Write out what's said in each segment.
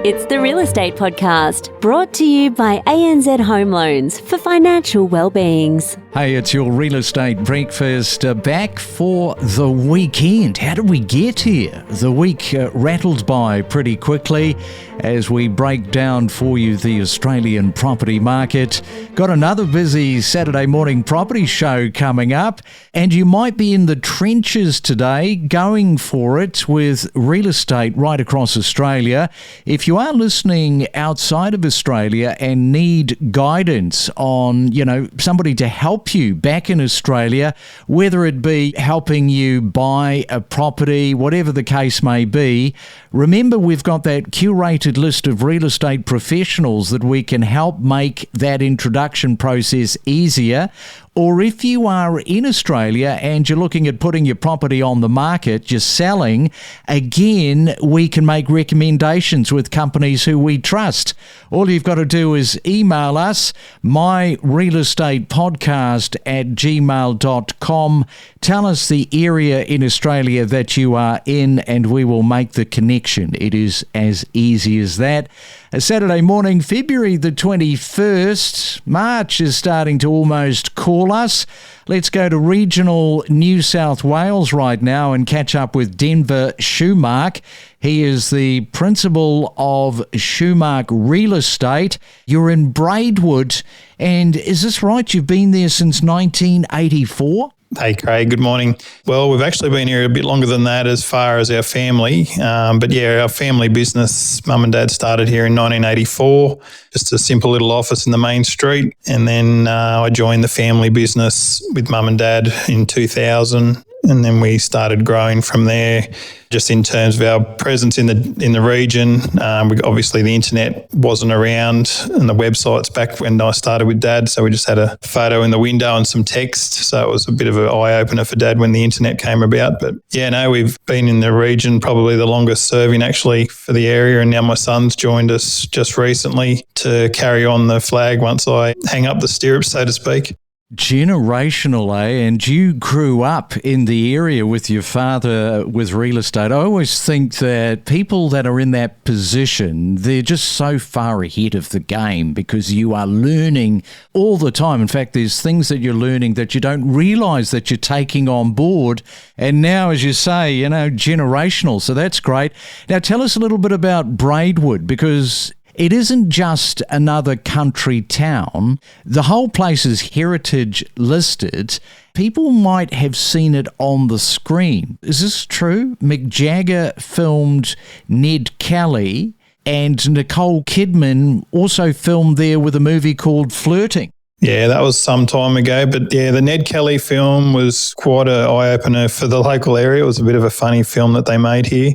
It's the Real Estate Podcast, brought to you by ANZ Home Loans for financial well-beings. Hey, it's your Real Estate Breakfast, back for the weekend. How did we get here? The week rattled by pretty quickly as we break down for you the Australian property market. Got another busy Saturday morning property show coming up, and you might be in the trenches today going for it with real estate right across Australia. If you are listening outside of Australia and need guidance on, somebody to help you back in Australia, whether it be helping you buy a property, whatever the case may be, remember we've got that curated list of real estate professionals that we can help make that introduction process easier. Or if you are in Australia and you're looking at putting your property on the market, you're selling, again, we can make recommendations with companies who we trust. All you've got to do is email us, myrealestatepodcast@gmail.com. Tell us the area in Australia that you are in and we will make the connection. It is as easy as that. A Saturday morning, February the 21st. March is starting to almost call us. Let's go to regional New South Wales right now and catch up with Denver Shoemark. He is the principal of Shoemark Real Estate. You're in Braidwood, and is this right? You've been there since 1984? Hey, Craig. Good morning. Well, we've actually been here a bit longer than that as far as our family. But yeah, our family business, Mum and Dad started here in 1984, just a simple little office in the main street. And then I joined the family business with Mum and Dad in 2000. And then we started growing from there, just in terms of our presence in the region. Obviously, the internet wasn't around and the websites back when I started with Dad. So we just had a photo in the window and some text. So it was a bit of an eye-opener for Dad when the internet came about. But yeah, no, we've been in the region probably the longest serving actually for the area. And now my son's joined us just recently to carry on the flag once I hang up the stirrups, so to speak. Generational, eh? And you grew up in the area with your father with real estate. I always think that people that are in that position, they're just so far ahead of the game because you are learning all the time. In fact, there's things that you're learning that you don't realise that you're taking on board. And now, as you say, generational. So that's great. Now, tell us a little bit about Braidwood, because it isn't just another country town. The whole place is heritage listed. People might have seen it on the screen. Is this true? Mick Jagger filmed Ned Kelly, and Nicole Kidman also filmed there with a movie called Flirting. Yeah, that was some time ago. But yeah, the Ned Kelly film was quite an eye-opener for the local area. It was a bit of a funny film that they made here.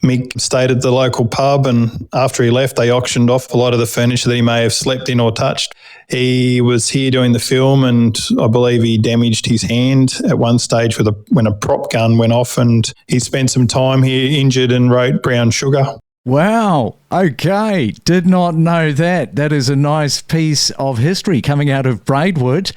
Mick stayed at the local pub, and after he left, they auctioned off a lot of the furniture that he may have slept in or touched. He was here doing the film, and I believe he damaged his hand at one stage when a prop gun went off, and he spent some time here injured and wrote brown sugar. Wow. Okay. Did not know that. That is a nice piece of history coming out of Braidwood.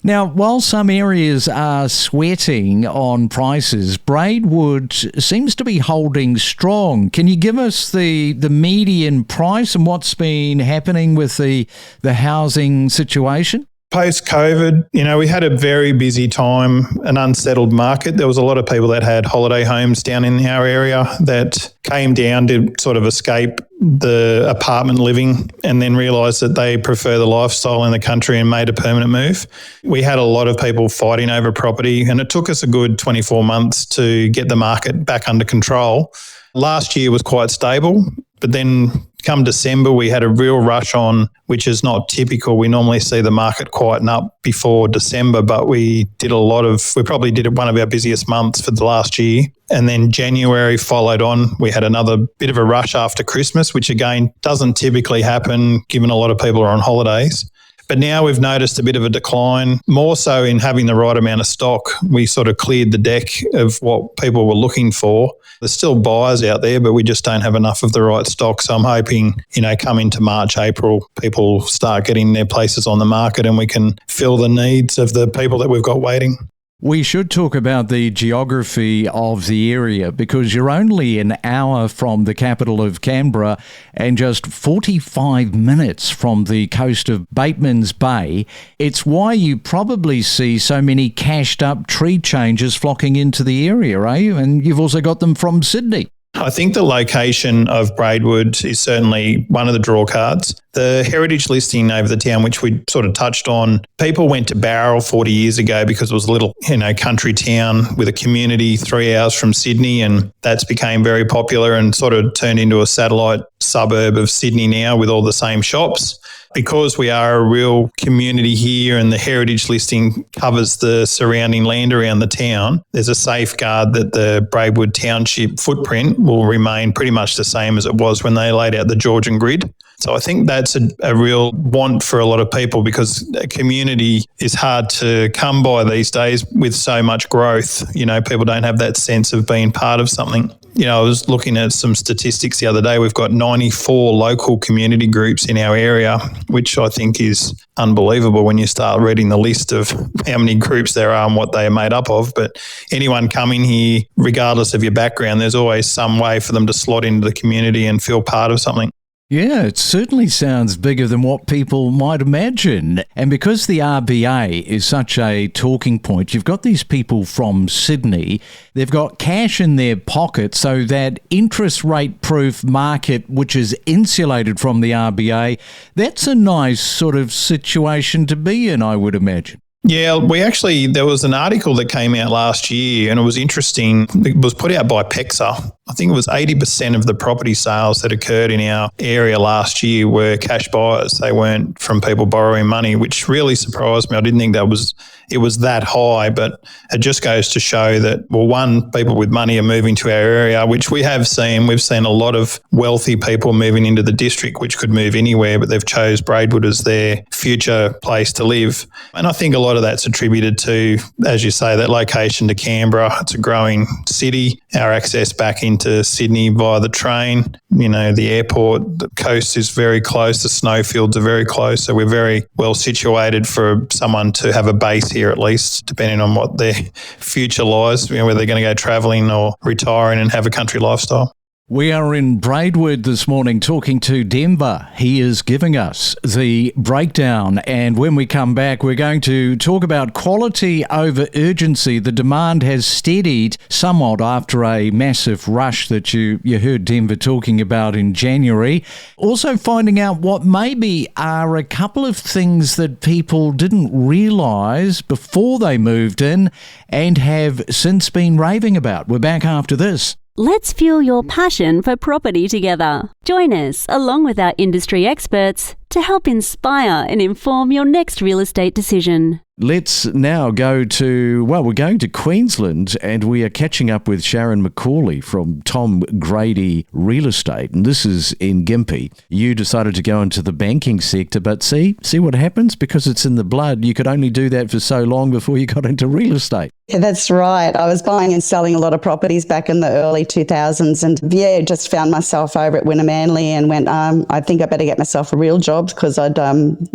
Now, while some areas are sweating on prices, Braidwood seems to be holding strong. Can you give us the median price and what's been happening with the housing situation? Post-COVID, we had a very busy time, an unsettled market. There was a lot of people that had holiday homes down in our area that came down to sort of escape the apartment living and then realised that they prefer the lifestyle in the country and made a permanent move. We had a lot of people fighting over property, and it took us a good 24 months to get the market back under control. Last year was quite stable, but then come December, we had a real rush on, which is not typical. We normally see the market quieten up before December, but we probably did one of our busiest months for the last year. And then January followed on. We had another bit of a rush after Christmas, which again doesn't typically happen given a lot of people are on holidays. But now we've noticed a bit of a decline, more so in having the right amount of stock. We sort of cleared the deck of what people were looking for. There's still buyers out there, but we just don't have enough of the right stock. So I'm hoping, come into March, April, people start getting their places on the market and we can fill the needs of the people that we've got waiting. We should talk about the geography of the area because you're only an hour from the capital of Canberra and just 45 minutes from the coast of Bateman's Bay. It's why you probably see so many cashed up Treechanges flocking into the area, eh? And you've also got them from Sydney. I think the location of Braidwood is certainly one of the draw cards. The heritage listing over the town, which we sort of touched on, people went to Bowral 40 years ago because it was a little, country town with a community 3 hours from Sydney, and that's became very popular and sort of turned into a satellite suburb of Sydney now with all the same shops. Because we are a real community here and the heritage listing covers the surrounding land around the town, there's a safeguard that the Braidwood township footprint will remain pretty much the same as it was when they laid out the Georgian grid. So I think that's a real want for a lot of people because a community is hard to come by these days with so much growth. People don't have that sense of being part of something. I was looking at some statistics the other day. We've got 94 local community groups in our area, which I think is unbelievable when you start reading the list of how many groups there are and what they are made up of. But anyone coming here, regardless of your background, there's always some way for them to slot into the community and feel part of something. Yeah, it certainly sounds bigger than what people might imagine. And because the RBA is such a talking point, you've got these people from Sydney, they've got cash in their pocket, so that interest rate proof market, which is insulated from the RBA, that's a nice sort of situation to be in, I would imagine. Yeah, there was an article that came out last year and it was interesting. It was put out by PEXA. I think it was 80% of the property sales that occurred in our area last year were cash buyers. They weren't from people borrowing money, which really surprised me. I didn't think it was that high, but it just goes to show that, well, one, people with money are moving to our area, which we have seen. We've seen a lot of wealthy people moving into the district, which could move anywhere, but they've chose Braidwood as their future place to live. And I think a lot of that's attributed to, as you say, that location to Canberra. It's a growing city. Our access back into Sydney via the train, the airport, the coast is very close, the snowfields are very close, so we're very well situated for someone to have a base here at least, depending on what their future lies, whether they're going to go travelling or retiring and have a country lifestyle. We are in Braidwood this morning talking to Denver. He is giving us the breakdown, and when we come back, we're going to talk about quality over urgency. The demand has steadied somewhat after a massive rush that you heard Denver talking about in January. Also finding out what maybe are a couple of things that people didn't realise before they moved in and have since been raving about. We're back after this. Let's fuel your passion for property together. Join us, along with our industry experts, to help inspire and inform your next real estate decision. Let's now go to, we're going to Queensland, and we are catching up with Sharon McCauley from Tom Grady Real Estate, and this is in Gympie. You decided to go into the banking sector, but see what happens? Because it's in the blood, you could only do that for so long before you got into real estate. Yeah, that's right. I was buying and selling a lot of properties back in the early 2000s and just found myself over at Winnamanly and went, I think I better get myself a real job because I'd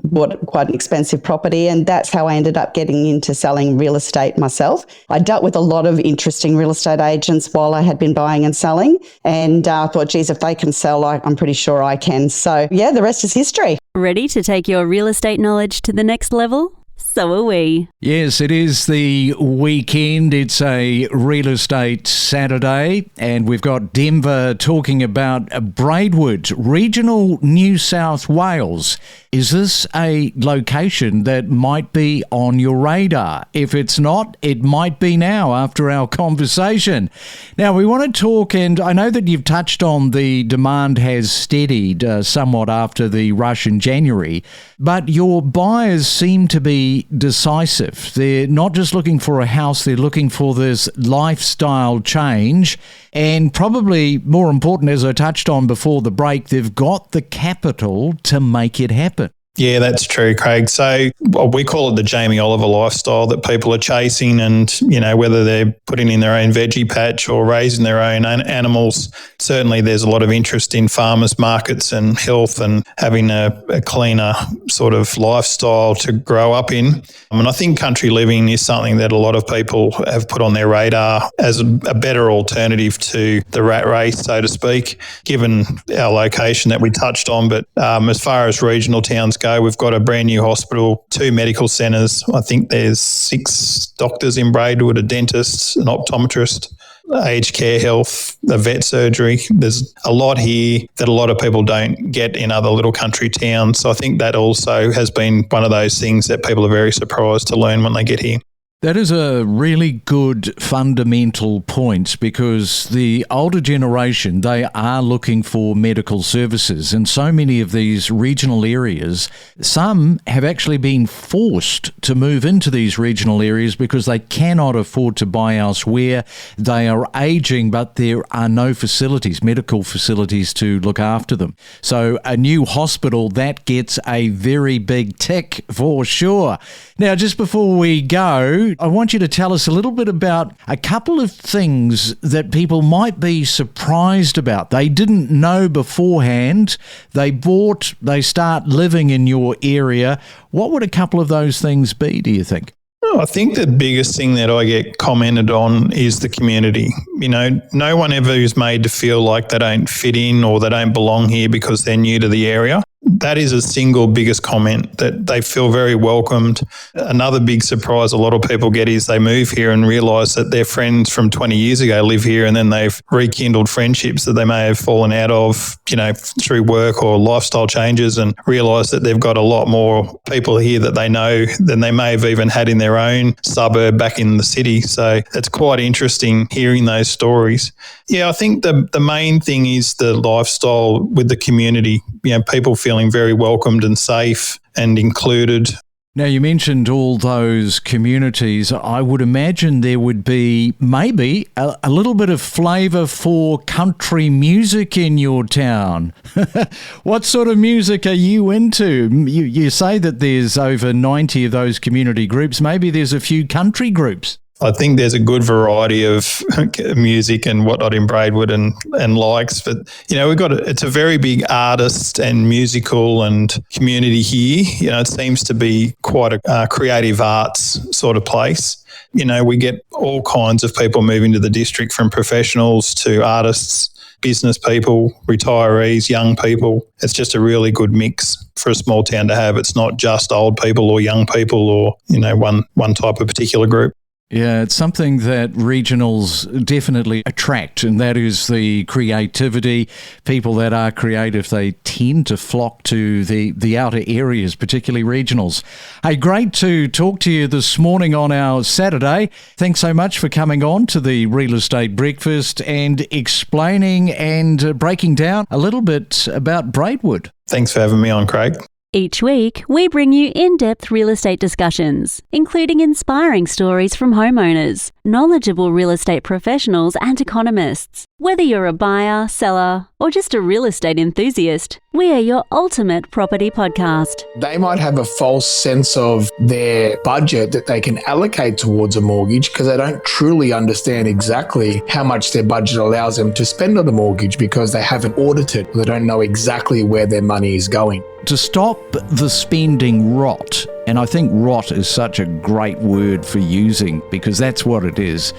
bought quite an expensive property, and that's how I ended up getting into selling real estate myself. I dealt with a lot of interesting real estate agents while I had been buying and selling, and I thought, geez, if they can sell, I'm pretty sure I can. So yeah, the rest is history. Ready to take your real estate knowledge to the next level? So are we. Yes, it is the weekend. It's a real estate Saturday, and we've got Denver talking about Braidwood, regional New South Wales. Is this a location that might be on your radar? If it's not, it might be now after our conversation. Now, we want to talk, and I know that you've touched on the demand has steadied somewhat after the rush in January, but your buyers seem to be decisive. They're not just looking for a house, they're looking for this lifestyle change. And probably more important, as I touched on before the break, they've got the capital to make it happen. Yeah, that's true, Craig. So we call it the Jamie Oliver lifestyle that people are chasing, and, whether they're putting in their own veggie patch or raising their own animals, certainly there's a lot of interest in farmers markets and health and having a cleaner sort of lifestyle to grow up in. And I think country living is something that a lot of people have put on their radar as a better alternative to the rat race, so to speak, given our location that we touched on. But as far as regional towns go, we've got a brand new hospital, 2 medical centres. I think there's 6 doctors in Braidwood, a dentist, an optometrist, aged care health, a vet surgery. There's a lot here that a lot of people don't get in other little country towns. So I think that also has been one of those things that people are very surprised to learn when they get here. That is a really good fundamental point, because the older generation, they are looking for medical services, and so many of these regional areas, some have actually been forced to move into these regional areas because they cannot afford to buy elsewhere. They are aging, but there are no facilities, medical facilities to look after them. So a new hospital, that gets a very big tick for sure. Now, just before we go, I want you to tell us a little bit about a couple of things that people might be surprised about. They didn't know beforehand. They start living in your area. What would a couple of those things be, do you think? I think the biggest thing that I get commented on is the community. No one ever is made to feel like they don't fit in or they don't belong here because they're new to the area. That is a single biggest comment, that they feel very welcomed. Another big surprise a lot of people get is they move here and realise that their friends from 20 years ago live here, and then they've rekindled friendships that they may have fallen out of, through work or lifestyle changes, and realise that they've got a lot more people here that they know than they may have even had in their own suburb back in the city. So it's quite interesting hearing those stories. Yeah, I think the main thing is the lifestyle with the community, people feeling very welcomed and safe and included. Now, you mentioned all those communities. I would imagine there would be maybe a little bit of flavour for country music in your town. What sort of music are you into? You say that there's over 90 of those community groups. Maybe there's a few country groups. I think there's a good variety of music and whatnot in Braidwood and likes, but it's a very big artist and musical and community here. It seems to be quite a creative arts sort of place. We get all kinds of people moving to the district, from professionals to artists, business people, retirees, young people. It's just a really good mix for a small town to have. It's not just old people or young people or one type of particular group. Yeah, it's something that regionals definitely attract, and that is the creativity. People that are creative, they tend to flock to the outer areas, particularly regionals. Hey, great to talk to you this morning on our Saturday. Thanks so much for coming on to the Real Estate Breakfast and explaining and breaking down a little bit about Braidwood. Thanks for having me on, Craig. Each week, we bring you in-depth real estate discussions, including inspiring stories from homeowners, knowledgeable real estate professionals and economists. Whether you're a buyer, seller, or just a real estate enthusiast, we are your ultimate property podcast. They might have a false sense of their budget that they can allocate towards a mortgage because they don't truly understand exactly how much their budget allows them to spend on a mortgage because they haven't audited. They don't know exactly where their money is going. To stop the spending rot, and I think rot is such a great word for using because that's what it is.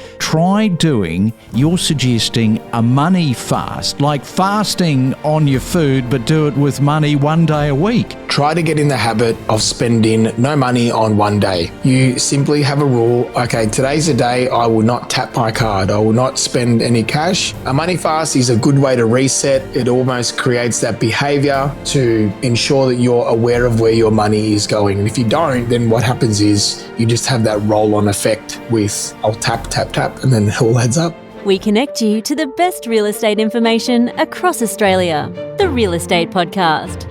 You're suggesting a money fast, like fasting on your food, but do it with money one day a week. Try to get in the habit of spending no money on one day. You simply have a rule, okay, today's a day I will not tap my card. I will not spend any cash. A money fast is a good way to reset. It almost creates that behavior to ensure that you're aware of where your money is going. And if you don't, then what happens is you just have that roll-on effect with I'll tap, tap, tap, and then it all adds up. We connect you to the best real estate information across Australia. The Real Estate Podcast.